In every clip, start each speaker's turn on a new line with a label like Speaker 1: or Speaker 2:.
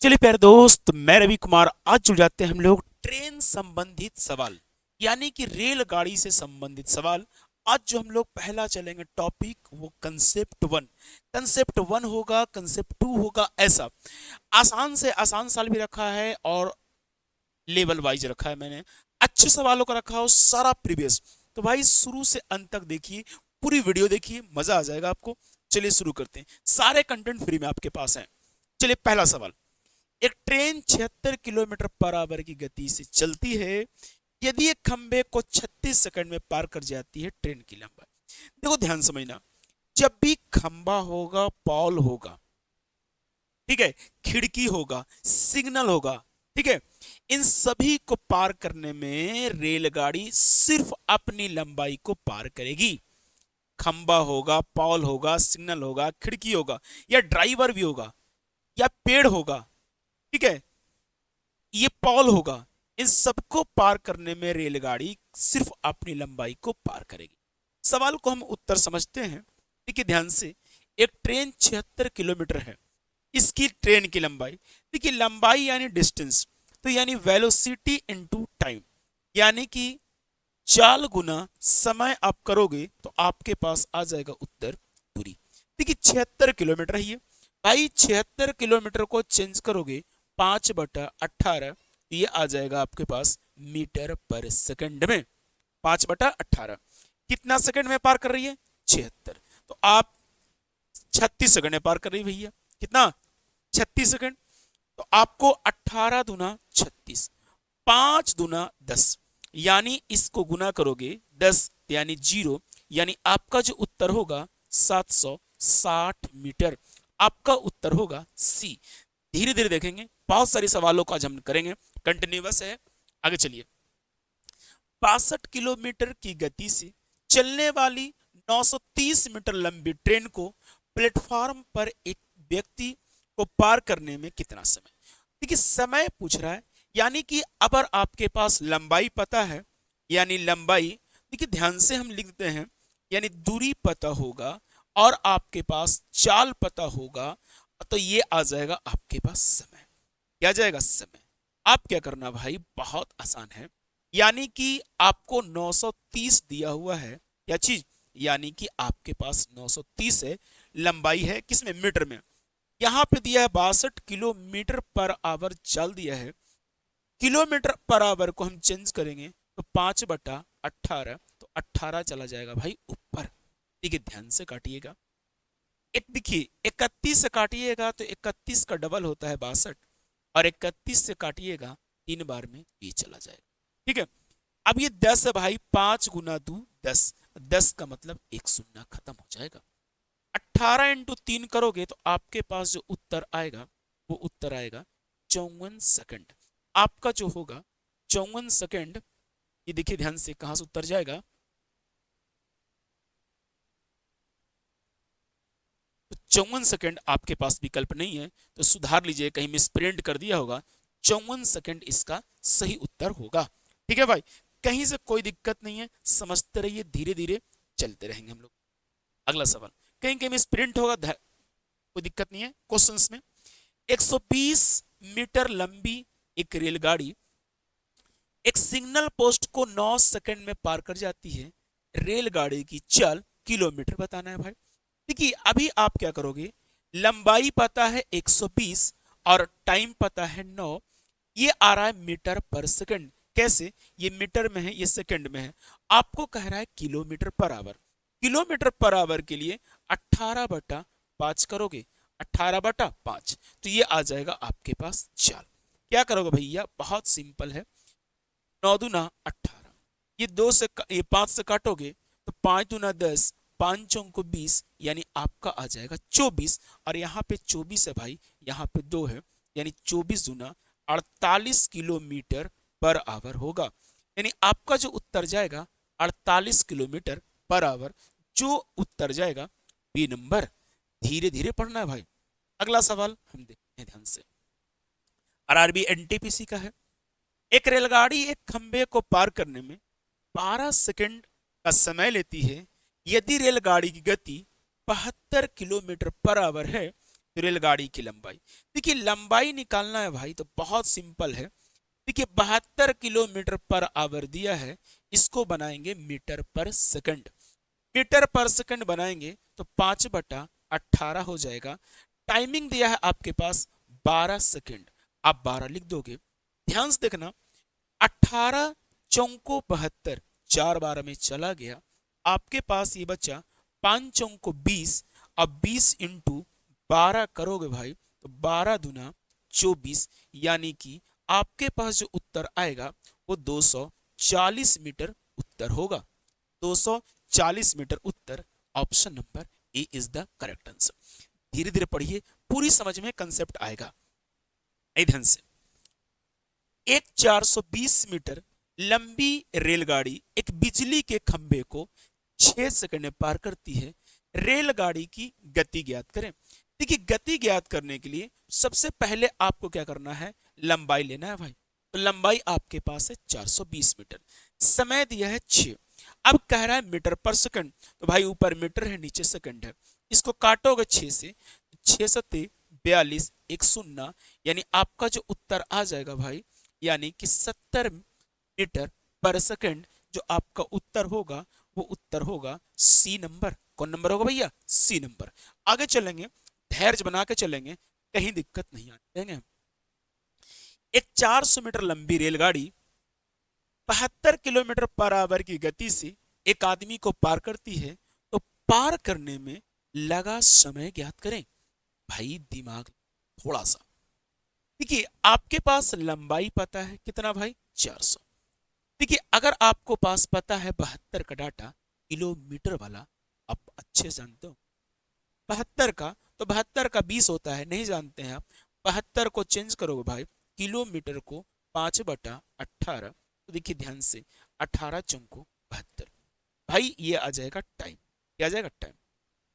Speaker 1: चलिए प्यारे दोस्त, मैं रवि कुमार। आज जुड़ जाते हैं हम लोग ट्रेन संबंधित सवाल, यानी कि रेलगाड़ी से संबंधित सवाल। आज जो हम लोग पहला चलेंगे टॉपिक, वो कंसेप्ट वन होगा, कंसेप्ट टू होगा। ऐसा आसान से आसान सवाल भी रखा है और लेवल वाइज रखा है मैंने। अच्छे सवालों का रखा हो सारा प्रीवियस। तो भाई शुरू से अंत तक देखिए, पूरी वीडियो देखिए, मजा आ जाएगा आपको। चलिए शुरू करते हैं, सारे कंटेंट फ्री में आपके पास है। चलिए पहला सवाल। एक ट्रेन 76 किलोमीटर पर आवर की गति से चलती है। यदि एक खंबे को 36 सेकंड में पार कर जाती है, ट्रेन की लंबाई। देखो ध्यान समझना, जब भी खंबा होगा, पॉल होगा, ठीक है, खिड़की होगा, सिग्नल होगा, ठीक है, इन सभी को पार करने में रेलगाड़ी सिर्फ अपनी लंबाई को पार करेगी। खंबा होगा, पॉल होगा, सिग्नल होगा, खिड़की होगा, या ड्राइवर भी होगा, या पेड़ होगा, ठीक है, ये पॉल होगा, इन सबको पार करने में रेलगाड़ी सिर्फ अपनी लंबाई को पार करेगी। सवाल को हम उत्तर समझते हैं। देखिए ध्यान से, एक ट्रेन 76 किलोमीटर है, इसकी ट्रेन की लंबाई। देखिए लंबाई यानी डिस्टेंस, तो यानी वेलोसिटी इनटू टाइम, यानी कि चाल गुना समय आप करोगे तो आपके पास आ जाएगा उत्तर दूरी। देखिए 76 किलोमीटर है ये भाई, 76 किलोमीटर को चेंज करोगे 5/18, ये आ जाएगा आपके पास मीटर पर सेकंड में। 5/18 कितना सेकंड में पार कर रही है? 76। तो आप 36 सेकंड में पार कर रही है भैया। कितना? 36 सेकंड। तो आपको 18 दूना 36, 5 दूना 10, यानी इसको गुना करोगे 10 यानी 0, यानी आपका जो उत्तर होगा 760 मीटर। आपका उत्तर होगा सी। धीरे धीरे देखेंगे, बहुत सारे सवालों को आज हम करेंगे, कंटिन्यूअस है। आगे चलिए। 62 किलोमीटर की गति से चलने वाली 930 मीटर लंबी ट्रेन को प्लेटफॉर्म पर एक व्यक्ति को पार करने में कितना समय? देखिए समय पूछ रहा है, यानी कि अगर आपके पास लंबाई पता है, यानी लंबाई, देखिए ध्यान से हम लिख देते हैं, यानी दूरी पता होगा और आपके पास चाल पता होगा, तो ये आ जाएगा आपके पास समय। क्या जाएगा? समय। आप क्या करना भाई, बहुत आसान है। यानी कि आपको 930 दिया हुआ है, क्या चीज? यानी कि आपके पास 930 है, लंबाई है किसमें? मीटर में। यहां पे दिया है 62 किलोमीटर पर आवर चल दिया है। किलोमीटर पर आवर को हम चेंज करेंगे तो 5/18, तो 18 चला जाएगा भाई ऊपर। देखिए ध्यान से काटिएगा। एक देखिए 31 से काटिएगा तो 31 का डबल होता है 62, और 31 से काटिएगा 3 बार में ये चला जाएगा। ठीक है। अब ये 10 है भाई, 5 गुना 2 10, 10 का मतलब एक शून्य खत्म हो जाएगा। 18 × 3 करोगे तो आपके पास जो उत्तर आएगा, वो उत्तर आएगा 54 सेकंड। आपका जो होगा 54 सेकंड। ये देखिए ध्यान से, कहां से उत्तर जाएगा? तो 54 सेकंड आपके पास विकल्प नहीं है, तो सुधार लीजिए, कहीं मिस प्रिंट कर दिया होगा। 54 सेकंड इसका सही उत्तर होगा। ठीक है भाई, कहीं से कोई दिक्कत नहीं है, समझते रहिए, धीरे धीरे चलते रहेंगे हम लोग। अगला सवाल, कहीं कहीं मिस प्रिंट होगा, कोई दिक्कत नहीं है क्वेश्चंस में। 120 मीटर लंबी एक रेलगाड़ी एक सिग्नल पोस्ट को 9 सेकंड में पार कर जाती है। रेलगाड़ी की चाल किलोमीटर बताना है भाई। देखिए अभी आप क्या करोगे, लंबाई पता है 120 और टाइम पता है 9। ये आ रहा है मीटर पर सेकंड। कैसे? ये मीटर में है, ये सेकंड में है। आपको कह रहा है kilometre per hour. Kilometre per hour के लिए 18/5 करोगे, 18/5, तो ये आ जाएगा आपके पास चाल। क्या करोगे भैया? बहुत सिंपल है। 9 दूना 18, ये 5 से काटोगे तो 5 दूना 10, 5 चौको 20, यानी आपका आ जाएगा 24। और यहाँ पे 24 है भाई, यहाँ पे 2 है, यानी 24 दूना 48 किलोमीटर पर आवर होगा। यानी आपका जो उत्तर जाएगा 48 किलोमीटर पर आवर, जो उत्तर जाएगा बी नंबर। धीरे धीरे पढ़ना है भाई। अगला सवाल हम देखते हैं ध्यान से। आरआरबी एनटीपीसी का है। एक रेलगाड़ी एक खंबे को पार करने में 12 सेकंड का समय लेती है। यदि रेलगाड़ी की गति 72 किलोमीटर पर आवर है, रेलगाड़ी की लंबाई। देखिए लंबाई निकालना है भाई तो बहुत सिंपल है। देखिए 72 किलोमीटर पर आवर दिया है, इसको बनाएंगे मीटर पर सेकंड। मीटर पर सेकंड बनाएंगे तो 5/18 हो जाएगा। टाइमिंग दिया है आपके पास 12 सेकंड, आप 12 लिख दोगे। ध्यान से देखना, 18 चौको 72, 4 12 में चला गया, आपके पास ये बचा 5 चौको 20। अब 20 × 12 करोगे भाई तो 12 दूना 24, यानी कि आपके पास जो उत्तर आएगा वो 240 मीटर उत्तर होगा। 240 मीटर उत्तर, option number A is the correct answer. धीरे धीरे पढ़िए, पूरी समझ में कंसेप्ट आएगा। ध्यान से, एक 420 मीटर लंबी रेलगाड़ी एक बिजली के खंभे को 6 सेकंड में पार करती है। रेलगाड़ी की गति ज्ञात करें। देखिए गति ज्ञात करने के लिए सबसे पहले आपको क्या करना है, लंबाई लेना है भाई। तो लंबाई आपके पास है 420 मीटर, समय दिया है 6। अब कह रहा है मीटर पर सेकंड, तो भाई ऊपर मीटर है नीचे सेकंड है, इसको काटोगे 6 से, 6 सत्ते 42, एक शून्य, यानी आपका जो उत्तर आ जाएगा भाई, यानी कि 70 मीटर पर सेकंड जो आपका उत्तर होगा वो उत्तर होगा सी नंबर। कौन नंबर होगा भैया, सी नंबर। आगे चलेंगे, धैर्य बना के चलेंगे, कहीं दिक्कत नहीं आने देंगे। एक 400 मीटर लंबी रेलगाड़ी 72 किलोमीटर पर आवर की गति से एक आदमी को पार करती है, तो पार करने में लगा समय ज्ञात करें। भाई दिमाग थोड़ा सा, देखिए आपके पास लंबाई पता है कितना भाई, 400। देखिए अगर आपको पास पता है 72 का डाटा किलोमीटर वाला, आप अच्छे जानते हो 72 का, तो 72 का 20 होता है, नहीं जानते हैं आप। 72 को चेंज करोगे भाई किलोमीटर को 5/18, तो देखिए ध्यान से 18 चौको 72, भाई ये आ जाएगा टाइम। क्या आ जाएगा, टाइम।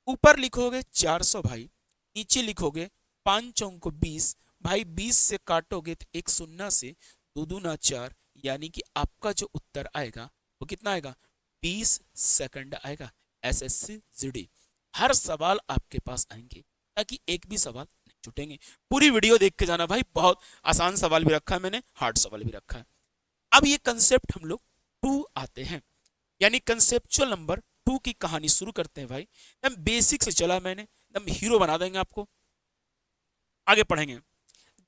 Speaker 1: ऊपर लिखोगे 400 भाई, नीचे लिखोगे 5 चौको 20, भाई 20 से काटोगे तो एक शून्य से 2 दूना 4, यानी कि आपका जो उत्तर आएगा वो कितना आएगा, 20 सेकंड आएगा। एसएससी जीडी हर सवाल आपके पास आएंगे, ताकि एक भी सवाल नहीं छूटेंगे। पूरी वीडियो देख के जाना भाई, बहुत आसान सवाल भी रखा है मैंने, हार्ड सवाल भी रखा है। अब ये कंसेप्ट हम लोग 2 आते हैं, यानी कंसेप्चुअल नंबर 2 की कहानी शुरू करते हैं भाई। एकदम बेसिक से चला मैंने, एकदम हीरो बना देंगे आपको। आगे पढ़ेंगे।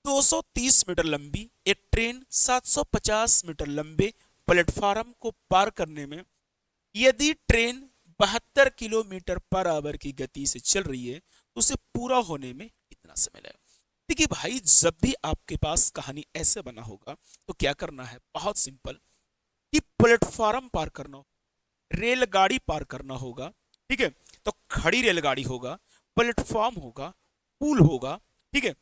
Speaker 1: 230 मीटर लंबी एक ट्रेन 750 मीटर लंबे प्लेटफार्म को पार करने में यदि ट्रेन 72 किलोमीटर पर आवर की गति से चल रही है तो उसे पूरा होने में कितना समय लगेगा। देखिए भाई जब भी आपके पास कहानी ऐसे बना होगा तो क्या करना है, बहुत सिंपल, कि प्लेटफार्म पार करना, रेलगाड़ी पार करना होगा, ठीक है। तो खड़ी रेलगाड़ी होगा, प्लेटफॉर्म होगा, पुल होगा, ठीक है,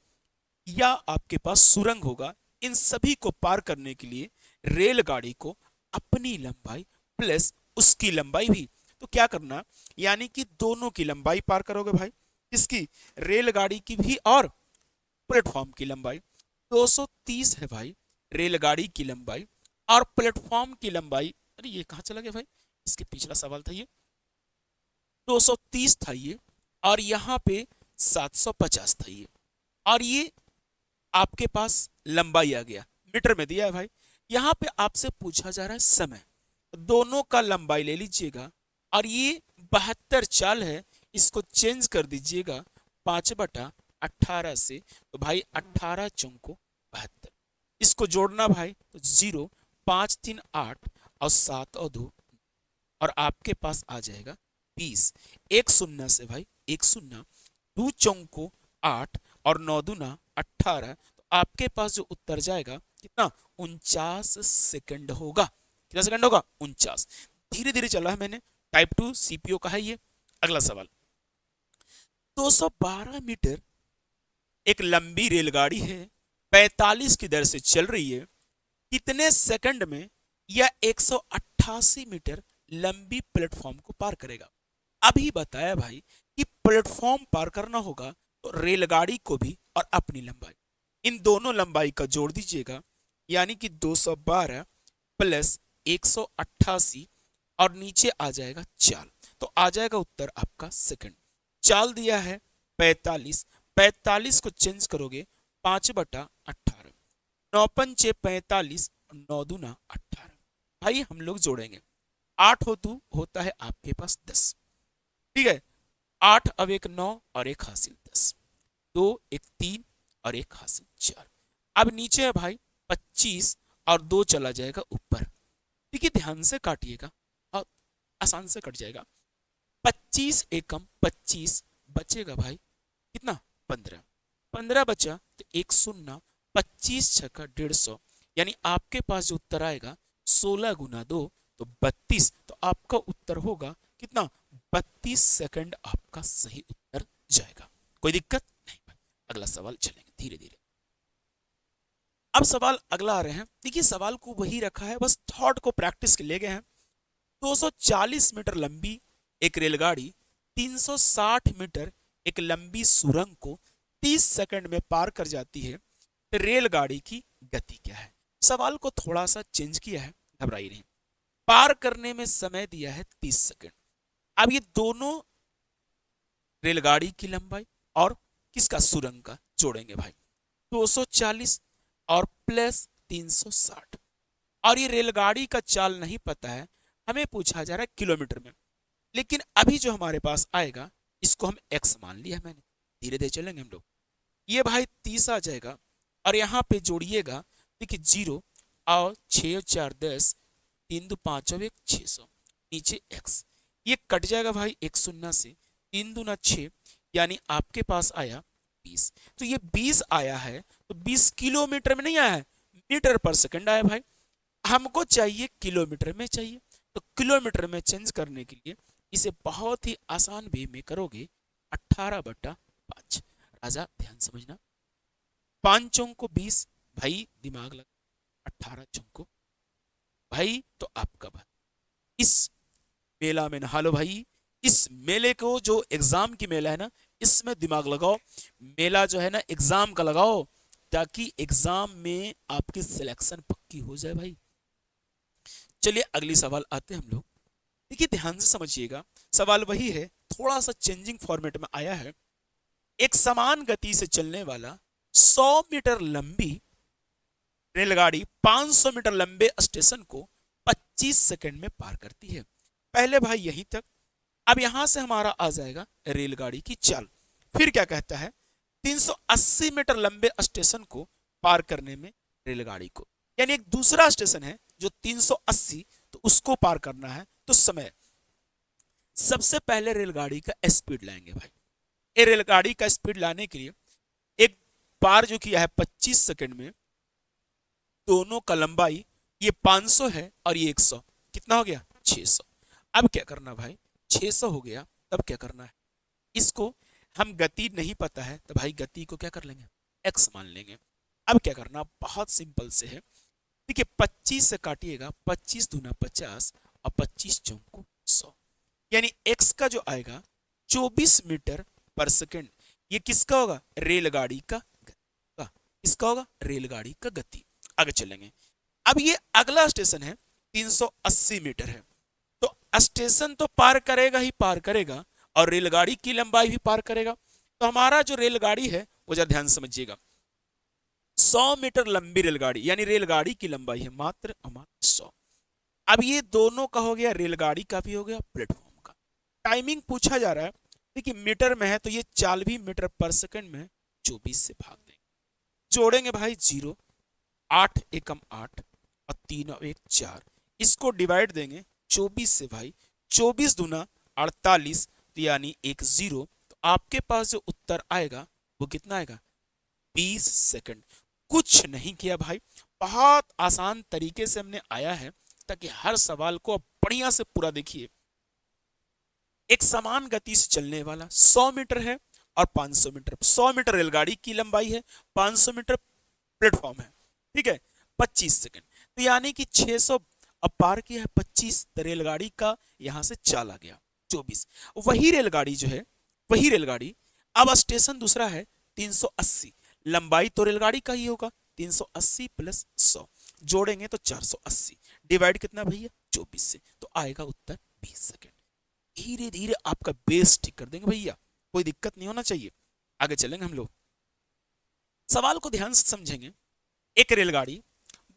Speaker 1: या आपके पास सुरंग होगा। इन सभी को पार करने के लिए रेलगाड़ी को अपनी लंबाई प्लस उसकी लंबाई भी, तो क्या करना, यानी कि दोनों की लंबाई पार करोगे भाई, किसकी, रेलगाड़ी की भी और प्लेटफॉर्म की लंबाई। 230 है भाई रेलगाड़ी की लंबाई, और प्लेटफॉर्म की लंबाई, अरे ये कहां चला गया भाई, इसके पिछला सवाल था ये, 230 था ये, और यहाँ पे 750 था ये, और ये आपके पास लंबाई आ गया, मीटर में दिया है भाई। यहाँ पे आपसे पूछा जा रहा है समय, दोनों का लंबाई ले लीजिएगा, और ये 72 चाल है, इसको चेंज कर दीजिएगा 5/18 से, तो भाई 18 चौको 72, इसको जोड़ना भाई तो 0, 5 3 8 और 7 और 2, और आपके पास आ जाएगा 20, एक शून्य से भाई एक शून्य, 2 चौको 8 और 9 दूना 18, तो आपके पास जो उत्तर जाएगा कितना, 49 सेकंड होगा। कितना सेकंड होगा, 49। धीरे धीरे चला है मैंने, टाइप 2 सीपीओ का है ये। अगला सवाल, 212 मीटर एक लंबी रेलगाड़ी है, 45 की दर से चल रही है, कितने सेकंड में यह 188 मीटर लंबी प्लेटफॉर्म को पार करेगा। अभी बताया भाई कि प्लेटफॉर्म पार करना होगा तो रेलगाड़ी को भी और अपनी लंबाई, इन दोनों लंबाई का जोड़ दीजिएगा, यानी कि 212 प्लस 188, और नीचे आ जाएगा चाल, तो आ जाएगा उत्तर आपका सेकंड। चाल दिया है 45, 45 को चेंज करोगे 5/18, 9×5 = 45, 9×2 = 18। भाई हम लोग जोड़ेंगे, 8 हो तो होता है आपके पास 10, ठीक है। 8 अब एक 9 और एक हासिल 10, 2 एक 3 और एक हासिल 4। अब नीचे है भाई 25 और 2 चला जाएगा ऊपर। देखिए ध्यान से काटिएगा और आसान से कट जाएगा। 25 एकम 25 बचेगा भाई कितना, 15, 15 बचा तो एक शून्य, 25 छक्का 150, यानी आपके पास जो उत्तर आएगा 16×2 तो 32। तो आपका उत्तर होगा कितना, 32 सेकंड आपका सही उत्तर जाएगा। कोई दिक्कत नहीं भाई। अगला सवाल चलेंगे धीरे धीरे। अब सवाल अगला आ रहे हैं, देखिए सवाल को वही रखा है, बस थॉट को प्रैक्टिस के ले गए हैं। 240 मीटर लंबी एक रेलगाड़ी 360 मीटर एक लंबी सुरंग को 30 सेकंड में पार कर जाती है, तो रेलगाड़ी की गति क्या है। सवाल को थोड़ा सा चेंज किया है, घबराइए नहीं। पार करने में समय दिया है 30 सेकंड। अब ये दोनों रेलगाड़ी की लंबाई और किसका, सुरंग का जोड़ेंगे भाई। 240 और प्लस 360, और ये रेलगाड़ी का चाल नहीं पता है, हमें पूछा जा रहा है किलोमीटर में। लेकिन अभी जो हमारे पास आएगा इसको हम x मान लिया मैंने, धीरे धीरे चलेंगे हम लोग। ये भाई 30 आ जाएगा और यहाँ पे जोड़िएगा, देखिए 0 और 6 और 4 10, 3 2 5 और 1 600, नीचे x। ये कट जाएगा भाई एक शून्य से, 3 दूना 6, यानी आपके पास आया 20। तो ये 20 आया है, तो 20 किलोमीटर में नहीं आया है, मीटर पर सेकंड आया भाई। हमको चाहिए किलोमीटर में चाहिए, तो किलोमीटर में चेंज करने के लिए इसे बहुत ही आसान वे में करोगे, 18/5। राजा ध्यान समझना, 5 चौको 20 भाई, दिमाग लगा, 18 चौको भाई, तो आपका भाई इस मेला में नहा लो भाई। इस मेले को जो एग्जाम की मेला है ना, इसमें दिमाग लगाओ। मेला जो है ना एग्जाम का लगाओ, ताकि एग्जाम में आपकी सिलेक्शन पक्की हो जाए भाई। चलिए अगली सवाल आते हैं हम लोग। देखिए ध्यान से समझिएगा, सवाल वही है, थोड़ा सा चेंजिंग फॉर्मेट में आया है। एक समान गति से चलने वाला 100 मीटर लंबी रेलगाड़ी 500 मीटर लंबे स्टेशन को 25 सेकंड में पार करती है। पहले भाई यहीं तक। अब यहां से हमारा आ जाएगा रेलगाड़ी की चाल। फिर क्या कहता है, 380 मीटर लंबे स्टेशन को पार करने में रेलगाड़ी को, यानी एक दूसरा स्टेशन है जो 380, तो उसको पार करना है, तो समय। सबसे पहले रेलगाड़ी का स्पीड लाएंगे भाई। ये रेलगाड़ी का स्पीड लाने के लिए एक पार जो किया है 25 सेकंड में, दोनों का लंबाई ये 500 है और ये 100, कितना हो गया 600। अब क्या करना भाई, 600 हो गया, तब क्या करना है, इसको हम गति नहीं पता है तो भाई गति को क्या कर लेंगे, x मान लेंगे। अब क्या करना, बहुत सिंपल से है, देखिए 25 से काटिएगा, 25 दूना 50 और 25 चौको 100, यानी x का जो आएगा 24 मीटर पर सेकंड। ये किसका होगा, रेलगाड़ी का गति, इसका होगा रेलगाड़ी का गति। आगे चलेंगे। अब ये अगला स्टेशन है 380 मीटर है, तो स्टेशन तो पार करेगा ही पार करेगा, और रेलगाड़ी की लंबाई भी पार करेगा। तो हमारा जो रेलगाड़ी है वो जरा ध्यान समझिएगा, 100 मीटर लंबी रेलगाड़ी, यानी रेलगाड़ी की लंबाई है मात्र 100। अब ये दोनों का हो गया, रेलगाड़ी का भी हो गया, प्लेटफॉर्म का। टाइमिंग पूछा जा रहा है, देखिए मीटर में है तो ये चाल भी मीटर पर सेकंड में 24 से भाग देंगे, जोड़ेंगे भाई 0, 8 एकम 8 और 3 और 1 4, इसको डिवाइड देंगे 24 से भाई, 24 दूना 48, तो यानी 1 0। तो आपके पास जो उत्तर आएगा वो कितना आएगा, 20 सेकंड। कुछ नहीं किया भाई, बहुत आसान तरीके से हमने आया है, ताकि हर सवाल को बढ़िया से पूरा देखिए। एक समान गति से चलने वाला 100 मीटर है और 500 मीटर, 100 मीटर रेलगाड़ी की लंबाई है, 500 मीटर प्लेटफॉर्म है, ठीक है, 25 सेकंड। तो यानी कि 600 अब पार किया है 25, तो रेलगाड़ी का यहां से चाल आ गया 24। वही रेलगाड़ी जो है, वही रेलगाड़ी अब स्टेशन दूसरा है 380, लंबाई तो रेलगाड़ी का ही होगा, 380 प्लस 100 जोड़ेंगे तो 480, डिवाइड कितना भैया 24 से, तो आएगा उत्तर 20 सेकंड। धीरे धीरे आपका बेस ठीक कर देंगे भैया, कोई दिक्कत नहीं होना चाहिए। आगे चलेंगे हम लोग, सवाल को ध्यान से समझेंगे। एक रेलगाड़ी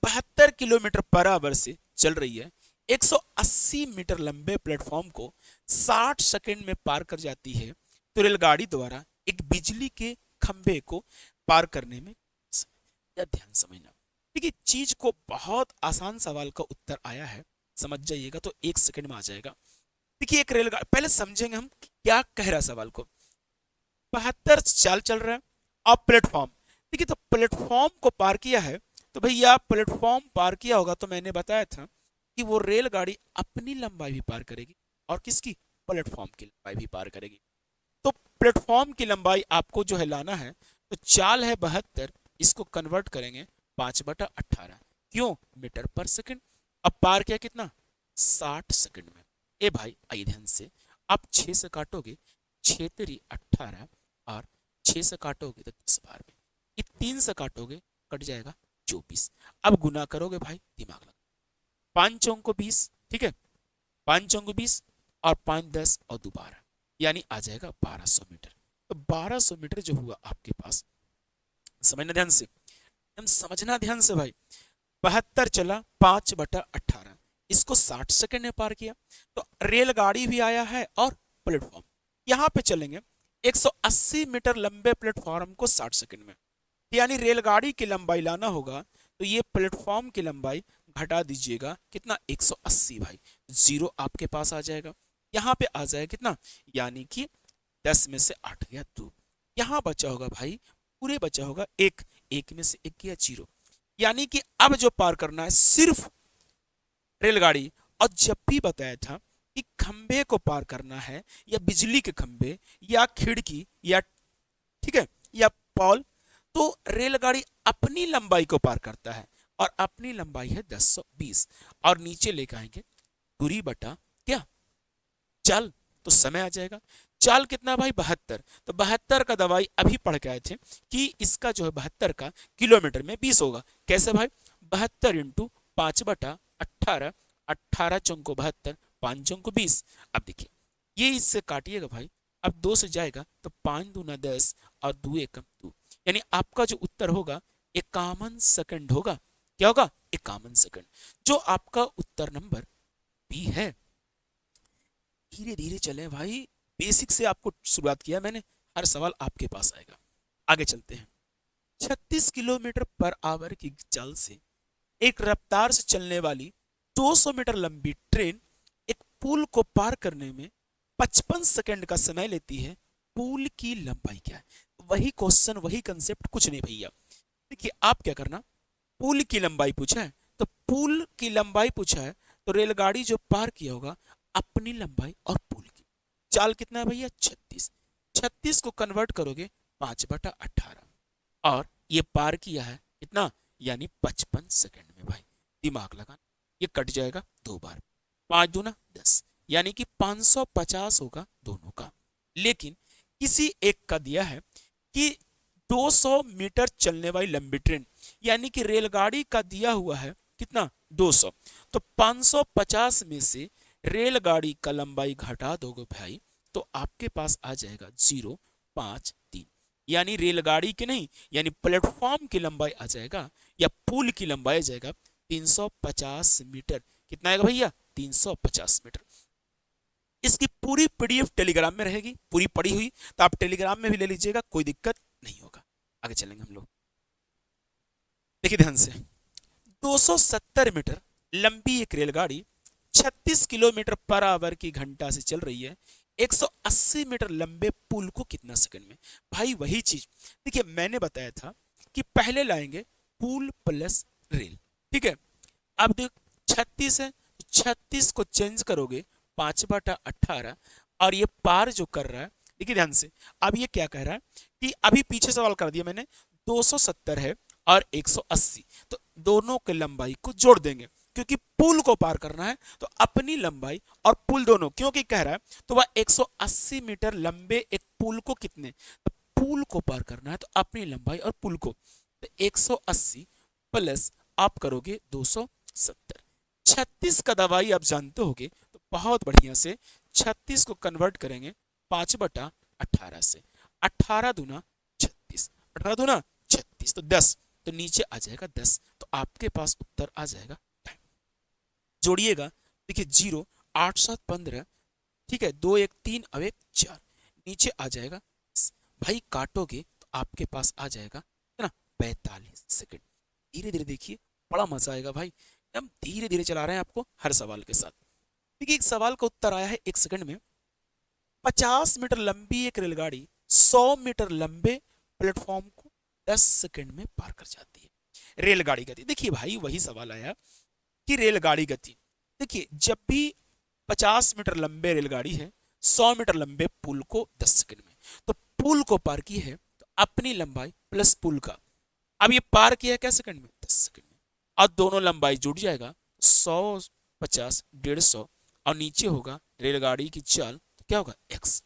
Speaker 1: 72 किलोमीटर पर आवर से चल रही है, 180 मीटर लंबे प्लेटफॉर्म को 60 सेकंड में पार कर जाती है, तो रेलगाड़ी द्वारा एक बिजली के खंभे को पार करने में या ध्यान समझना। देखिए चीज को बहुत आसान सवाल का उत्तर आया है, समझ जाइएगा तो 1 सेकंड में आ जाएगा। देखिए एक रेलगाड़ी, पहले समझेंगे हम क्या कह रहा है सवाल को। 72 चाल चल रहा है और प्लेटफॉर्म, देखिए तो प्लेटफॉर्म को पार किया है, तो भैया प्लेटफॉर्म पार किया होगा तो मैंने बताया था कि वो रेलगाड़ी अपनी लंबाई भी पार करेगी और किसकी, प्लेटफॉर्म की लंबाई भी पार करेगी। तो प्लेटफॉर्म की लंबाई आपको जो है लाना है, तो चाल है 72, इसको कन्वर्ट करेंगे 5/18, क्यों, मीटर पर सेकंड। अब पार किया कितना, 60 सेकंड में। ए भाई आइए ध्यान से, आप 6 से काटोगे, 6 तेरी 18, और 6 से काटोगे तो 10 बार में, ये 3 से काटोगे कट जाएगा 24। अब गुना करोगे भाई, दिमाग लगा, 5 चौक को 20, ठीक है, 5 चौक को 20 और 5 10 और 2 12, यानी आ जाएगा 1200 मीटर। तो 1200 मीटर जो हुआ आपके पास, समझना ध्यान से, एकदम समझना ध्यान से भाई। 72 चला 5/18, इसको 60 सेकंड में पार किया, तो रेलगाड़ी भी आया है और प्लेटफॉर्म, यहां पे चलेंगे 180 मीटर लंबे प्लेटफॉर्म को 60 सेकंड में, यानी रेलगाड़ी की लंबाई लाना होगा, तो ये प्लेटफॉर्म की लंबाई घटा दीजिएगा कितना, 180 भाई, जीरो आपके पास आ जाएगा, यहाँ पे आ जाएगा कितना, यानी कि 10 में से 8 गया 2, यहाँ बचा होगा भाई, पूरे बचा होगा 1, 1 में से 1 गया 0, यानी कि अब जो पार करना है सिर्फ रेलगाड़ी। और जब भी बताया था कि खंबे को पार करना है, या बिजली के खंबे, या खिड़की, या ठीक है, या पॉल, तो रेलगाड़ी अपनी लंबाई को पार करता है, और अपनी लंबाई है 1020, और नीचे लेकर आएंगे दूरी बटा क्या, चाल, तो समय आ जाएगा। चाल कितना भाई, 72, तो 72 का दवाई अभी पढ़ के आए थे कि इसका जो है 72 का किलोमीटर में 20 होगा, कैसे भाई, 72 इंटू 5/18, 18 चौको 72, 5 चौको 20। अब देखिए ये इससे काटिएगा भाई, अब 2 से जाएगा तो 5 दूना 10 और 2 एकम 2, यानी आपका जो उत्तर होगा 51 सेकंड होगा, क्या होगा, 51 सेकंड, जो आपका उत्तर नंबर बी है। धीरे धीरे चले भाई, बेसिक से आपको शुरुआत किया मैंने, हर सवाल आपके पास आएगा। आगे चलते हैं, 36 किलोमीटर पर आवर की चाल से एक रफ्तार से चलने वाली 200 मीटर लंबी ट्रेन एक पुल को पार करने में 55 सेकंड का समय लेती है, पुल की लंबाई क्या है। वही क्वेश्चन, वही कंसेप्ट, कुछ नहीं भैया। देखिए आप क्या करना, पुल की लंबाई पूछा है, तो पुल की लंबाई पूछा है, तो रेलगाड़ी जो पार किया होगा अपनी लंबाई और पुल की चाल कितना है भैया, 36, 36 को कन्वर्ट करोगे 5/18, और ये पार किया है कितना, यानी 55 सेकंड में भाई, दिमाग लगाना, ये कट जाएगा 2 बार, 5 दूना 10, यानी कि 550 होगा दोनों का। लेकिन किसी एक का दिया है कि 200 मीटर चलने वाली लंबी ट्रेन, यानी कि रेलगाड़ी का दिया हुआ है कितना, 200, तो 550 में से रेलगाड़ी का लंबाई घटा दोगे भाई, तो आपके पास आ जाएगा 053, यानी रेलगाड़ी की नहीं, यानी प्लेटफॉर्म की लंबाई आ जाएगा, या पुल की लंबाई आ जाएगा 350 मीटर। कितना आएगा भैया, 350 मीटर। इसकी पूरी पीडीएफ टेलीग्राम में रहेगी, पूरी पड़ी हुई, तो आप टेलीग्राम में भी ले लीजिएगा, कोई दिक्कत नहीं होगा। आगे चलेंगे हम लोग, देखिए ध्यान से, 270 मीटर लंबी एक रेलगाड़ी 36 किलोमीटर पर आवर की घंटा से चल रही है 180 मीटर लंबे पुल को कितना सेकंड में। भाई वही चीज, देखिए मैंने बताया था कि पहले लाएंगे पुल प्लस रेल, ठीक है। अब देख 36 है, 36 को चेंज करोगे 5/18, और ये पार जो कर रहा है, देखिए ध्यान से, अब ये क्या कह रहा है कि अभी पीछे सवाल कर दिया मैंने, 270 है और 180, तो दोनों की लंबाई को जोड़ देंगे, क्योंकि पुल को पार करना है, तो अपनी लंबाई और पुल दोनों, क्योंकि कह रहा है तो वह 180 मीटर लंबे एक पुल को कितने, तो पुल को पार करना है तो अपनी लंबाई और पुल को, तो 180 प्लस आप करोगे 270, 36 का दवाई आप जानते होगे, तो बहुत बढ़िया से 36 को कन्वर्ट करेंगे 5/18 से, 18 दूना 18 दूना 36, तो 10, तो नीचे आ जाएगा 10, तो आपके पास उत्तर आ जाएगा टाइम। जोड़िएगा, देखिए 0, 8 7 15, ठीक है, 2 1 3, अब 1 4, नीचे आ जाएगा भाई, काटोगे तो आपके पास आ जाएगा है ना 45 सेकंड। धीरे धीरे देखिए, बड़ा मजा आएगा भाई, हम धीरे धीरे चला रहे हैं आपको हर सवाल के साथ। देखिए एक सवाल का उत्तर आया है 1 सेकंड में। 50 मीटर लंबी एक रेलगाड़ी 100 मीटर लंबे प्लेटफॉर्म को 10 सेकंड में पार कर जाती है। रेलगाड़ी गति, देखिए भाई वही सवाल आया कि रेलगाड़ी गति, देखिए जब भी 50 मीटर लंबे रेलगाड़ी है 100 मीटर लंबे पुल को 10 सेकंड में, तो पुल को पार की है तो अपनी लंबाई प्लस पुल का, अब ये पार किया है क्या सेकंड में, 10 सेकंड में, और दोनों लंबाई जुड़ जाएगा 100 50 150, और नीचे होगा रेलगाड़ी की चाल, तो क्या होगा x।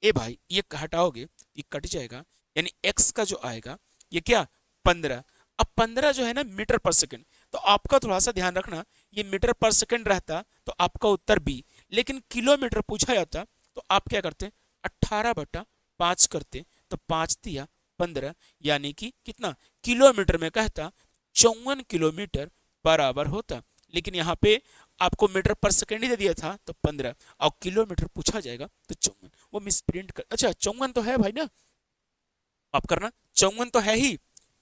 Speaker 1: ए भाई ये हटाओगे ये कट जाएगा, यानी x का जो आएगा ये क्या 15। अब 15 जो है ना मीटर पर सेकंड, तो आपका थोड़ा सा ध्यान रखना, ये मीटर पर सेकंड रहता तो आपका उत्तर बी, लेकिन किलोमीटर पूछा जाता तो आप क्या करते 18/5 करते, तो 5 तिया 15, यानी कि कितना किलोमीटर में कहता 54 किलोमीटर बराबर होता, लेकिन यहाँ पे आपको मीटर पर सेकंड ही दे दिया था तो 15, और किलोमीटर पूछा जाएगा तो 54, वो मिसप्रिंट कर, अच्छा 54 तो है भाई ना, आप करना 54 तो है ही,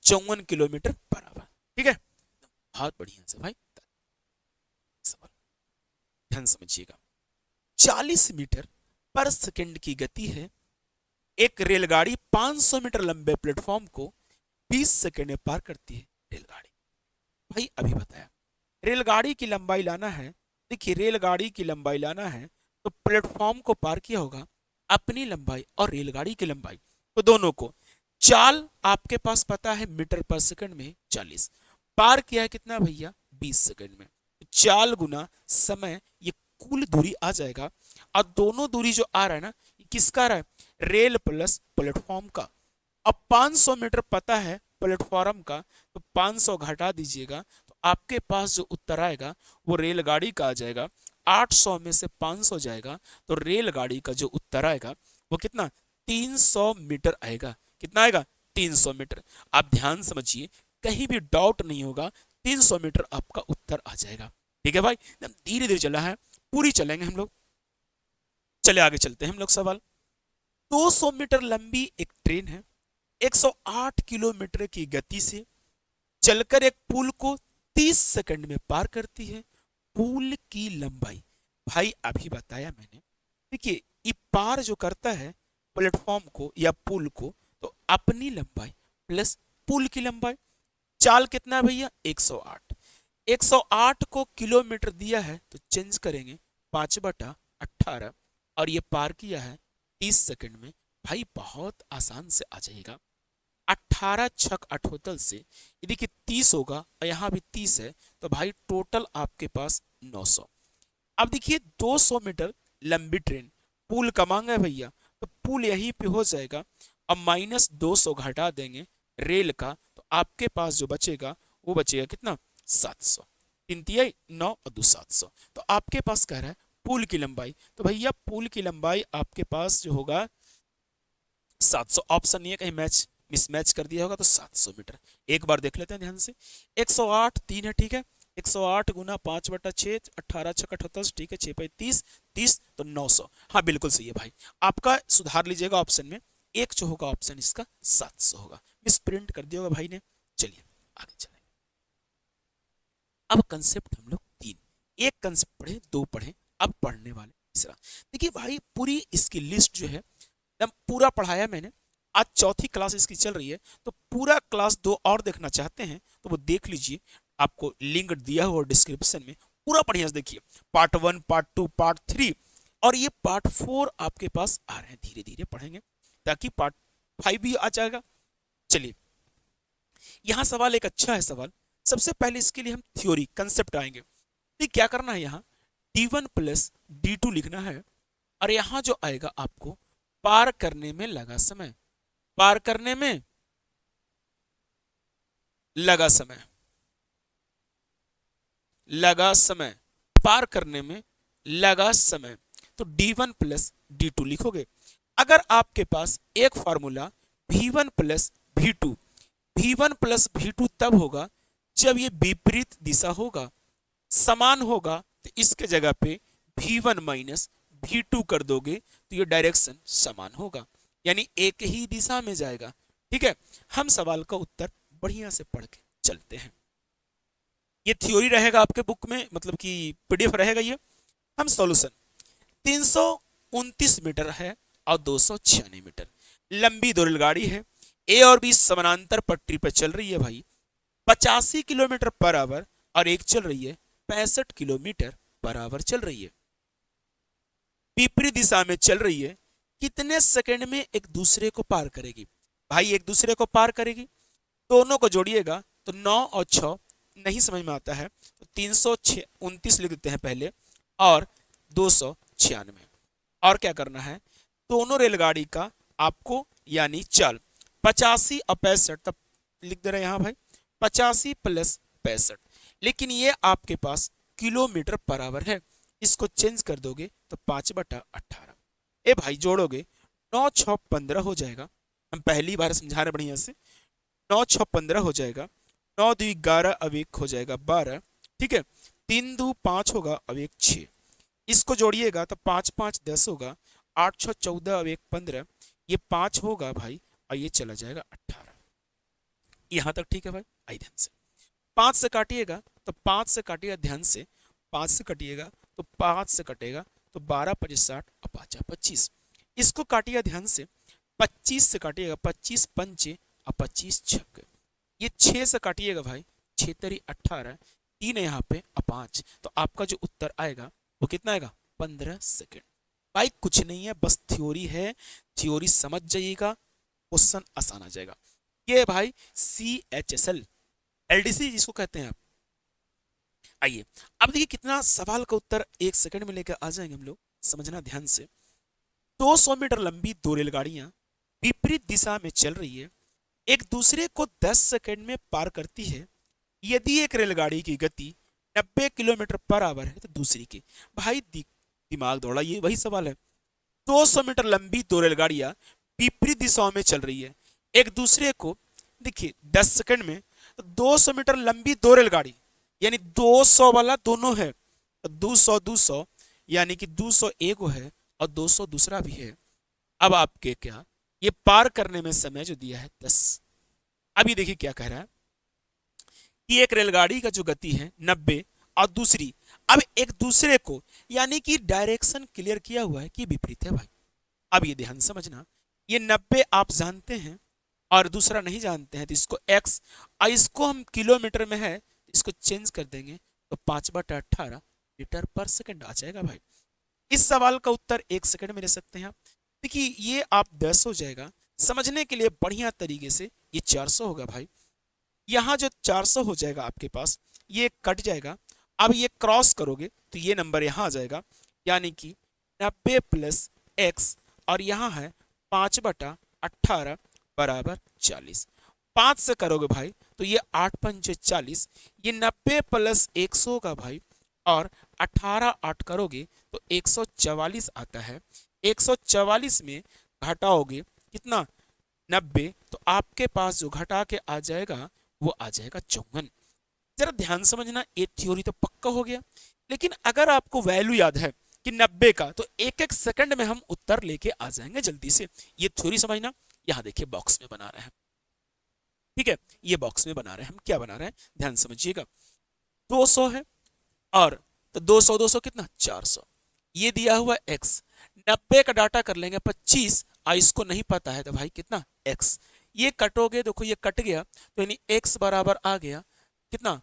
Speaker 1: 54 किलोमीटर बराबर, ठीक है, बहुत बढ़िया से भाई। सवाल ध्यान समझिएगा, 40 मीटर पर सेकंड की गति है, एक रेलगाड़ी 500 मीटर लंबे प्लेटफॉर्म को 20 सेकंड में पार करती है। रेलगाड़ी भाई अभी बताया, रेलगाड़ी की लंबाई लाना है, देखिए रेलगाड़ी की लंबाई लाना है तो प्लेटफॉर्म को पार किया होगा अपनी लंबाई और रेलगाड़ी की लंबाई, तो दोनों को, चाल आपके पास पता है मीटर पर सेकंड में 40, पार किया है कितना भैया 20 सेकंड में, चाल गुना समय, ये कुल दूरी आ जाएगा, और दोनों दूरी जो आ रहा है ना ये किसका आ रहा है, रेल प्लस प्लेटफॉर्म का। अब 500 मीटर पता है प्लेटफॉर्म का, तो 500 घटा दीजिएगा तो आपके पास जो उत्तर आएगा वो रेलगाड़ी का आ जाएगा, 800 में से 500 जाएगा तो रेलगाड़ी का जो उत्तर आएगा वो कितना 300 मीटर आएगा, कितना आएगा 300 मीटर। आप ध्यान समझिए, कहीं भी डाउट नहीं होगा, 300 मीटर आपका उत्तर आ जाएगा, ठीक है भाई, धीरे धीरे चला है, पूरी चलेंगे हम लोग, चले आगे चलते हैं हम लोग। सवाल, 200 मीटर लंबी एक ट्रेन है, 108 किलोमीटर की गति से चलकर एक पुल को 30 सेकंड में पार करती है, पुल की लंबाई, भाई अभी बताया मैंने, देखिए ये पार जो करता है प्लेटफॉर्म को या पुल को, तो अपनी लंबाई प्लस पुल की लंबाई, चाल कितना है भैया 108, 108 को किलोमीटर दिया है तो चेंज करेंगे 5/18, और ये पार किया है 30 सेकंड में, भाई बहुत आसान से आ जाएगा, 18 छक 78 से ये देखिए 30 होगा और यहाँ भी 30 है, तो भाई टोटल आपके पास 900। अब देखिए 200 मीटर लंबी ट्रेन, पुल का मांगा है भैया, तो पुल यहीं पे हो जाएगा, अब -200 घटा देंगे रेल का, तो आपके पास जो बचेगा वो बचेगा कितना 700, 3 तिया 9 और 2 700, तो आपके पास कह रहा है पुल की लंबाई, तो भैया पुल की लंबाई आपके पास जो होगा 700, ऑप्शन नहीं है कहीं मैच मिसमैच कर दिया होगा, तो 700 मीटर। एक बार देख लेते हैं ध्यान से, 108 3 है, ठीक है, 108 गुना 5/6, 18 छक 78, ठीक है, 6/30, 30 तो 900, हाँ बिल्कुल सही है भाई, आपका सुधार लीजिएगा ऑप्शन में, एक जो होगा ऑप्शन इसका 700 होगा, मिस प्रिंट कर दिया होगा भाई ने। चलिए आगे चलें, अब कंसेप्ट हम लोग 3, एक कंसेप्ट पढ़े 2 पढ़े, अब पढ़ने वाले तीसरा। देखिए भाई पूरी इसकी लिस्ट जो है एकदम पूरा पढ़ाया मैंने, आज चौथी क्लास इसकी चल रही है, तो पूरा क्लास 2 और देखना चाहते हैं तो वो देख लीजिए, आपको लिंक दिया हुआ डिस्क्रिप्शन में, पूरा बढ़िया से देखिए, पार्ट 1 पार्ट 2 पार्ट 3 और ये पार्ट 4 आपके पास आ रहे हैं, धीरे धीरे पढ़ेंगे ताकि पार्ट 5 भी आ जाएगा। चलिए यहाँ सवाल एक अच्छा है सवाल, सबसे पहले इसके लिए हम थ्योरी कंसेप्ट आएंगे, तो क्या करना है, यहाँ d1 प्लस d2 लिखना है, और यहाँ जो आएगा आपको पार करने में लगा समय, पार करने में लगा समय, लगा समय, पार करने में लगा समय, तो d1 प्लस d2 लिखोगे। अगर आपके पास एक formula v1 plus V2। V1 plus V2 तब होगा जब ये विपरीत दिशा होगा, समान होगा तो इसके जगह पे V1 माइनस V2 कर दोगे तो ये डायरेक्शन समान होगा, यानी एक ही दिशा में जाएगा। ठीक है, हम सवाल का उत्तर बढ़िया से पढ़ के चलते हैं। ये थ्योरी रहेगा आपके बुक में, मतलब कि पीडीएफ रहेगा ये। हम सॉल्यूशन, 329 मीटर है और 296 मीटर लंबी दो रेलगाड़ी है। ए और बी समानांतर पटरी पर चल रही है भाई, 85 किलोमीटर पर आवर, और एक चल रही है 65 किलोमीटर पर आवर चल रही है, विपरीत दिशा में चल रही है। कितने सेकंड में एक दूसरे को पार करेगी? भाई एक दूसरे को पार करेगी, दोनों को जोड़िएगा तो 9 और 6 नहीं समझ में आता है तो 329 लिख देते हैं पहले, और 296। और क्या करना है, दोनों रेलगाड़ी का आपको यानी चल 85 और 65 तब लिख दे रहे हैं यहाँ भाई, 85 प्लस 65, लेकिन ये आपके पास किलोमीटर पर आवर है, इसको चेंज कर दोगे तो 5/18। ए भाई जोड़ोगे 9 6 15 हो जाएगा, हम पहली बार समझा रहे बढ़िया से, 9 6 15 हो जाएगा, 9 2 11 अब एक हो जाएगा 12, ठीक है, 3 2 5 होगा अब एक 6, इसको जोड़िएगा तो 5 5 10 होगा, 8 6 14 अब एक 15, ये 5 होगा भाई और ये चला जाएगा 18। यहां तक ठीक है भाई, आई ध्यान से 5 से काटिएगा तो 5 से काटिएगा ध्यान से, 5 से कटिएगा तो 5 से कटेगा तो 12 5 60 और 5 25, इसको काटिएगा ध्यान से, 25 से काटिएगा 25 पंचे और 25 छक्के, ये 6 से काटिएगा भाई, 6 तेरी 18, 3 है यहाँ पे और 5, तो आपका जो उत्तर आएगा वो कितना आएगा, 15 सेकेंड। भाई कुछ नहीं है, बस थ्योरी है, थ्योरी समझ जाइएगा, क्वेश्चन आसान आ जाएगा। ये भाई CHSL LDC जिसको कहते हैं आप। आइए अब देखिए कितना सवाल का उत्तर 1 सेकंड में लेकर आ जाएंगे हम लोग, समझना ध्यान से। 200 मीटर लंबी दो रेलगाड़ियां विपरीत दिशा में चल रही है, एक दूसरे को 10 सेकंड में पार करती है। यदि एक रेलगाड़ी की गति 90 किलोमीटर पर आवर है तो दूसरी की, भाई दिमाग दौड़ा, ये वही सवाल है। 200 मीटर लंबी दो रेलगाड़ियां विपरीत दिशाओं में चल रही है, एक दूसरे को देखिए 10 सेकंड में, तो 200 मीटर लंबी दो रेलगाड़ी यानी 200 वाला दोनों है, तो 200 200 यानी कि 200 एक है और 200 दूसरा भी है। अब आपके क्या, ये पार करने में समय जो दिया है 10। अब ये देखिए क्या कह रहा है कि एक रेलगाड़ी का जो गति है 90 और दूसरी, अब एक दूसरे को यानी कि डायरेक्शन क्लियर किया हुआ है कि विपरीत है भाई। अब ये ध्यान समझना, ये 90 आप जानते हैं और दूसरा नहीं जानते हैं तो इसको x और इसको हम किलोमीटर में है तो इसको चेंज कर देंगे तो 5/18 मीटर पर सेकंड आ जाएगा भाई। इस सवाल का उत्तर 1 सेकंड में ले सकते हैं आप। देखिए ये आप 10 हो जाएगा, समझने के लिए बढ़िया तरीके से ये 400 होगा भाई, यहाँ जो 400 हो जाएगा आपके पास, ये कट जाएगा, अब ये क्रॉस करोगे तो ये नंबर यहाँ आ जाएगा, यानी कि 90 प्लस x और यहाँ है 5/18 बराबर 40। 5 से करोगे भाई तो ये 8 पंचे 40, ये 90 प्लस 100 का भाई, और 18 8 करोगे तो 144 आता है। 144 में घटाओगे कितना, 90, तो आपके पास जो घटा के आ जाएगा वो आ जाएगा 54। जरा ध्यान समझना, ये थ्योरी तो पक्का हो गया, लेकिन अगर आपको वैल्यू याद है कि 90 का, तो एक एक सेकंड में हम उत्तर लेके आ जाएंगे जल्दी से। ये थ्योरी समझना, यहाँ देखिए बॉक्स में बना रहे हैं, ठीक है, ये बॉक्स में बना रहे हैं, हम क्या बना रहे हैं ध्यान समझिएगा। 200 है और तो 200 200 कितना 400, ये दिया हुआ x, 90 का डाटा कर लेंगे 25, और इसको नहीं पता है तो भाई कितना x, ये कटोगे देखो ये कट गया तो यानी x बराबर आ गया कितना,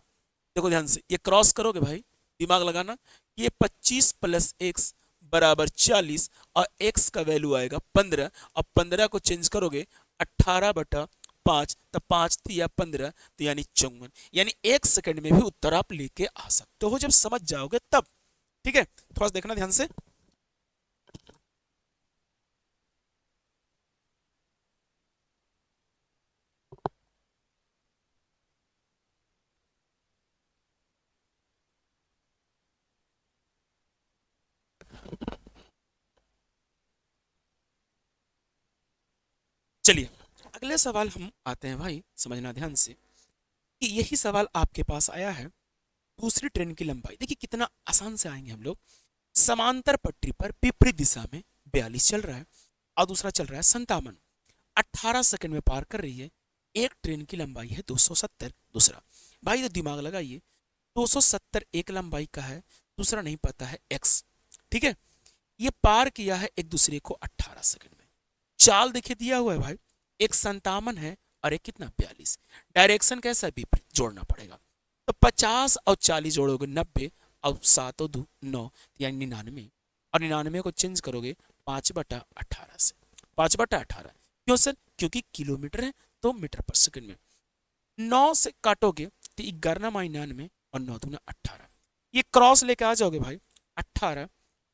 Speaker 1: देखो ध्यान से, ये क्रॉस करोगे भाई, दिमाग लगाना, ये 25 प्लस x बराबर 40 और x का वैल्यू आएगा 15, और 15 को चेंज करोगे 18/5, तो 5 या 15 तो यानी 54, यानी 1 सेकंड में भी उत्तर आप लेके आ सकते हो जब समझ जाओगे तब। ठीक है, थोड़ा सा देखना ध्यान से। चलिए अगले सवाल हम आते हैं भाई, समझना ध्यान से कि यही सवाल आपके पास आया है। दूसरी ट्रेन की लंबाई देखिए कितना आसान से आएंगे हम लोग। समांतर पटरी पर विपरीत दिशा में 42 चल रहा है और दूसरा चल रहा है 57, 18 सेकंड में पार कर रही है। एक ट्रेन की लंबाई है 270, दूसरा। भाई तो दिमाग लगाइए, 270 एक लंबाई का है, दूसरा नहीं पता है x। ठीक है, ये पार किया है एक दूसरे को 18 सेकंड में। चाल देखिए दिया हुआ है भाई, एक 57 है और एक कितना 42। डायरेक्शन कैसा है, विपरीत, जोड़ना पड़ेगा। तो 50 और 40 जोड़ोगे 90 और 7 और 2 9, यानी 99। और 99 को चेंज करोगे 5/18 से, 5/18। क्यों सर, क्योंकि किलोमीटर है तो मीटर पर सेकंड में। 9 से काटोगे तो 11 - 99 और 9 दूना 18। ये क्रॉस लेके आ जाओगे भाई, 18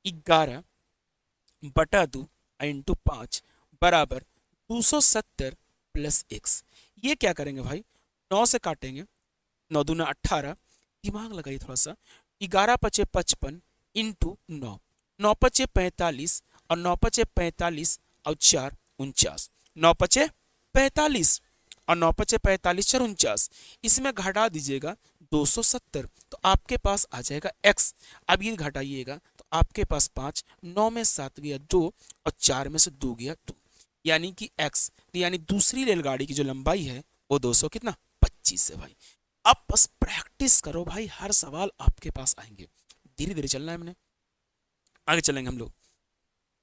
Speaker 1: 11/2 इंटू 5 बराबर 270 प्लस x। ये क्या करेंगे भाई, 9 से काटेंगे, 9 दूना 18, दिमाग लगाइए थोड़ा सा, 11 × 5 = 55 इंटू 9, 9 × 5 = 45 और 9 × 5 = 45 और 4 49, 9 × 5 = 45 और 9 × 5 = 45, 4 49। इसमें घटा दीजिएगा 270 तो आपके पास आ जाएगा x। अब ये घटाइएगा तो आपके पास 5, 9 में 7 गया 2 और 4 में से 2 गया 2, यानी कि x, यानी दूसरी रेलगाड़ी की जो लंबाई है वो 200 कितना 25 है भाई। अब बस प्रैक्टिस करो भाई, हर सवाल आपके पास आएंगे। धीरे धीरे चलना है मैंने, आगे चलेंगे हम लोग।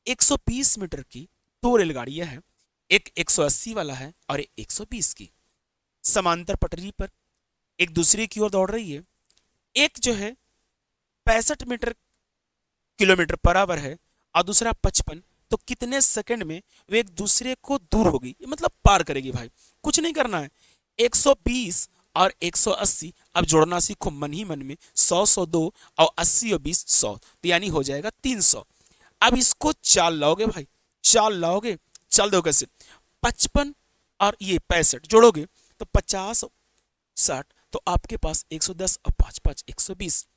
Speaker 1: 120 मीटर की दो रेलगाड़ियां हैं, एक 180 वाला है और एक 120 की, समांतर पटरी पर एक दूसरे की ओर दौड़ रही है। एक जो है 65 मीटर किलोमीटर पर आवर है और दूसरा 55, तो कितने सेकंड में वे एक दूसरे को दूर होगी, मतलब पार करेगी भाई। कुछ नहीं करना है, 120 और 180 अब जोड़ना सीखो मन ही मन में, 100 100 2 और 80 और 20 100, तो यानी हो जाएगा 300। अब इसको चाल लाओगे भाई, चाल लाओगे, चाल दो कैसे, 55 और ये 65 जोड़ोगे तो 50 60, तो आपके पास 110 और 5 5 120।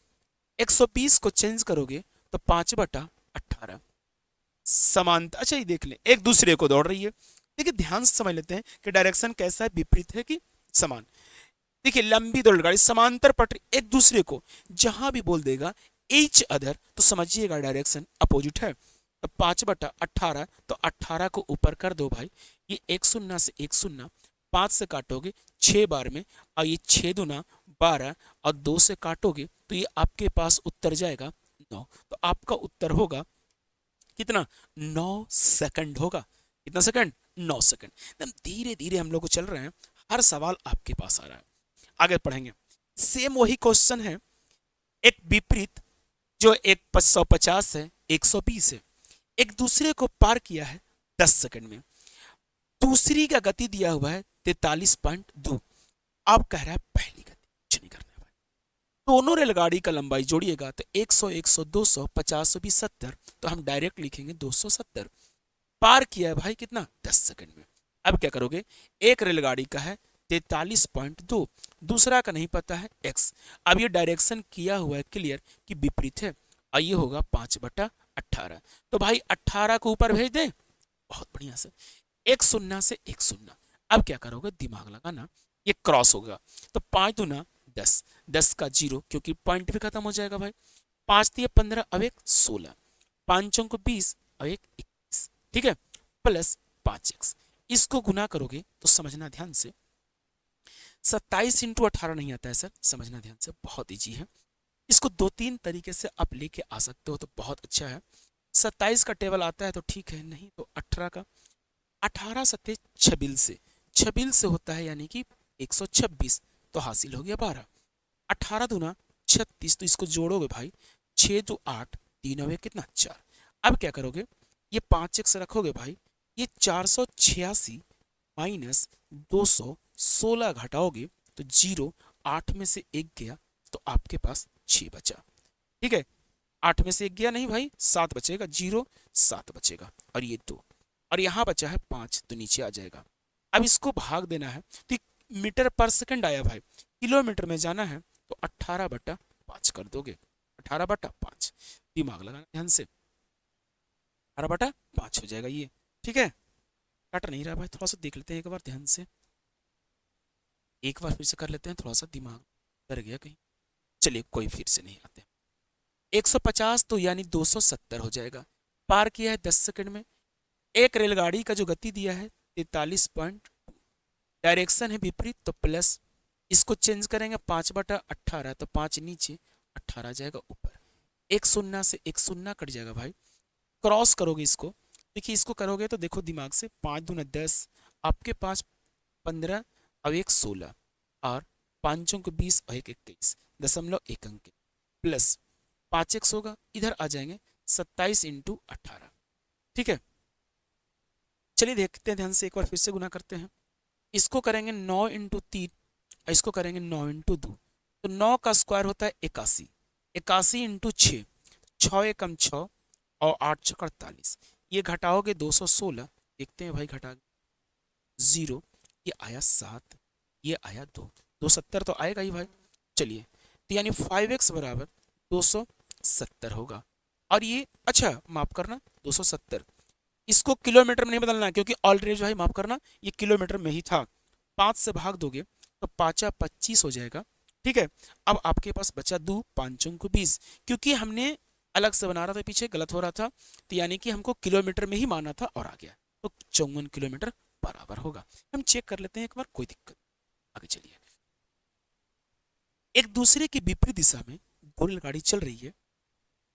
Speaker 1: 120 को चेंज करोगे तो 5/18 समांतर। अच्छा ये देख लें, एक दूसरे को दौड़ रही है। देखिए ध्यान से समझ लेते हैं कि डायरेक्शन कैसा है, विपरीत है कि समान। देखिए लंबी दो गाड़ी समांतर पटरी, एक दूसरे को जहां भी बोल देगा each अदर तो समझिएगा डायरेक्शन अपोजिट है। तो 5/18, तो 18 को ऊपर कर दो भाई, ये एक शून्य से एक शून्य, 5 से काटोगे 6 बार में और ये 6 दूना 12 और 2 से काटोगे तो ये आपके पास उत्तर जाएगा 9। तो आपका उत्तर होगा कितना, 9 सेकंड होगा। कितना सेकंड, 9 सेकंड। एकदम धीरे धीरे हम लोग को चल रहे हैं, हर सवाल आपके पास आ रहा है। आगे पढ़ेंगे, सेम वही क्वेश्चन है, एक विपरीत जो एक 150 है 120 है, एक दूसरे को पार किया है 10 सेकंड में। दूसरी का गति दिया हुआ है 43.2। अब कह रहा है पहली गति, कुछ नहीं करना है भाई। दोनों रेलगाड़ी का लंबाई जोड़िएगा तो 100 100 200 50 20 70, तो हम डायरेक्ट लिखेंगे 270। पार किया है भाई कितना, 10 सेकंड में। अब क्या करोगे, एक रेलगाड़ी का है 43.2, दूसरा का नहीं पता है x। अब ये डायरेक्शन किया हुआ है क्लियर कि विपरीत है, और ये होगा 5/18। तो भाई 18 को ऊपर भेज दे, बहुत बढ़िया से, एक शून्य से एक शून्य। अब क्या करोगे, दिमाग लगाना, ये क्रॉस होगा तो 5 दूना 10, 10 का 0 क्योंकि पॉइंट भी खत्म हो जाएगा भाई। 5 दिए 15, अब एक 16, 5 को 20 और एक 21, ठीक है, प्लस 5x। इसको गुना करोगे तो समझना ध्यान से, 27 इंटू 18 नहीं आता है सर, समझना ध्यान से, बहुत ईजी है। इसको 2-3 तरीके से आप लेके आ सकते हो तो बहुत अच्छा है। 27 का टेबल आता है तो ठीक है, नहीं तो 18 का, 18 सत्ते 26 से, 26 से होता है यानी कि 126, तो हासिल हो गया 12। 18 दूना 36, तो इसको जोड़ोगे भाई, 6 2 8, 3 और 1 कितना 4। अब क्या करोगे, ये 5x रखोगे भाई, ये 486 माइनस 216 घटाओगे तो 0, 8 में से 1 गया तो आपके पास 6 बचा। ठीक है, 8 में से 1 गया नहीं भाई, 7 बचेगा, 0 7 बचेगा और ये 2, और यहाँ बचा है 5 तो नीचे आ जाएगा। अब इसको भाग देना है तो मीटर पर सेकंड आया भाई, किलोमीटर में जाना है तो 18/5 कर दोगे, 18/5। दिमाग लगाना ध्यान से, 18/5 हो जाएगा ये, ठीक है। कट नहीं रहा भाई, थोड़ा सा देख लेते हैं एक बार ध्यान से, एक बार फिर से कर लेते हैं, थोड़ा सा दिमाग डर गया कहीं। चलिए कोई फिर से नहीं आते। 150 तो यानी 270 हो जाएगा। पार किया है 10 सेकंड में। एक रेलगाड़ी का जो गति दिया है 43 डायरेक्शन है विपरीत तो प्लस, इसको चेंज करेंगे 5/18 तो 5 नीचे 18 आ जाएगा ऊपर। एक शून्य से एक शून्य कट जाएगा भाई, क्रॉस करोगे इसको, देखिए इसको करोगे तो देखो दिमाग से, 5 दूना 10, आपके पास 15 और एक 16 और 5 को 20 और एक 21 दशमलव एक अंक प्लस 5x होगा, इधर आ जाएंगे 27 इंटू 18। ठीक है, चलिए देखते हैं ध्यान से, एक बार फिर से गुना करते हैं। इसको करेंगे 9 इंटू 3 और इसको करेंगे 9 इंटू 2, तो 9 का स्क्वायर होता है 81, 81 इंटू 6, 6 एकम 6 और 8 छक 48, ये घटाओगे 216, देखते हैं भाई घटा 0, ये आया 7, ये आया 2, 270 तो आएगा ही भाई। चलिए तो यानी 5x बराबर 270 होगा। और ये अच्छा माफ करना 270, इसको किलोमीटर में नहीं बदलना क्योंकि ऑलरेडी भाई माफ करना ये किलोमीटर में ही था। 5 से भाग दोगे तो 5 25 हो जाएगा। ठीक है, अब आपके पास बचा 2, 5 को 20, क्योंकि हमने अलग से बना रहा था पीछे गलत हो रहा था, तो यानी कि हमको किलोमीटर में ही माना था और आ गया, तो 54 किलोमीटर बराबर होगा। हम चेक कर लेते हैं एक बार, कोई दिक्कत। आगे चलिए, एक दूसरे की विपरीत दिशा में दो रेलगाड़ी चल रही है,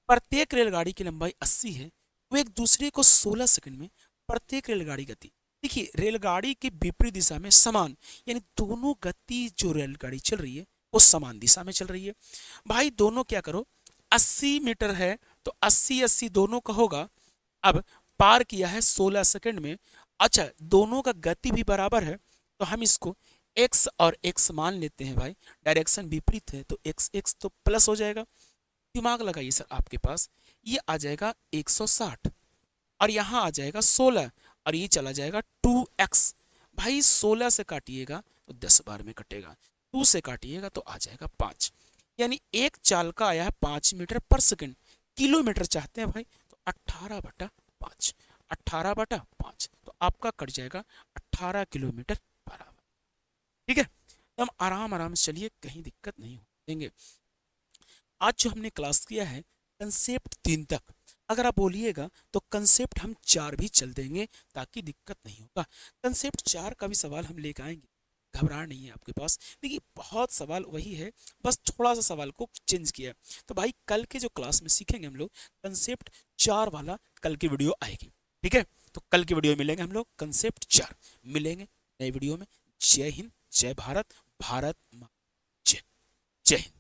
Speaker 1: प्रत्येक रेलगाड़ी की लंबाई 80 है, वो एक दूसरे को 16 सेकंड में प्रत्येक रेलगाड़ी गति, देखिए रेलगाड़ी की विपरीत दिशा में समान, यानी दोनों गति जो रेलगाड़ी चल रही है वो समान दिशा में चल रही है। भाई दोनों क्या करो, 80 मीटर है तो 80 80 दोनों का होगा। अब पार किया है 16 सेकंड में, अच्छा दोनों का गति भी बराबर है, तो हम इसको x और x मान लेते हैं भाई, डायरेक्शन विपरीत है तो x x तो प्लस हो जाएगा। दिमाग लगाइए सर आपके पास, ये आ जाएगा 160 और यहाँ आ जाएगा 16 और ये चला जाएगा 2x। भाई 16 से काटिएगा तो 10 बार में कटेगा, 2 से काटिएगा तो आ जाएगा 5, यानी एक चाल का आया है 5 मीटर पर सेकंड। किलोमीटर चाहते हैं भाई तो 18/5, 18/5 तो आपका कट जाएगा 18 किलोमीटर बराबर। ठीक है, तो हम आराम आराम से चलिए, कहीं दिक्कत नहीं देंगे। आज जो हमने क्लास किया है कंसेप्ट 3 तक, अगर आप बोलिएगा तो कंसेप्ट हम 4 भी चल देंगे ताकि दिक्कत नहीं होगा। कंसेप्ट 4 का भी सवाल हम लेकर आएंगे, घबरा नहीं है आपके पास, देखिए बहुत सवाल वही है, बस थोड़ा सा सवाल को चेंज किया। तो भाई कल के जो क्लास में सीखेंगे हम लोग कंसेप्ट 4 वाला, कल की वीडियो आएगी। ठीक है, तो कल की वीडियो में मिलेंगे हम लोग कंसेप्ट 4, मिलेंगे नई वीडियो में। जय हिंद, जय भारत, भारत माँ जय, जय हिंद।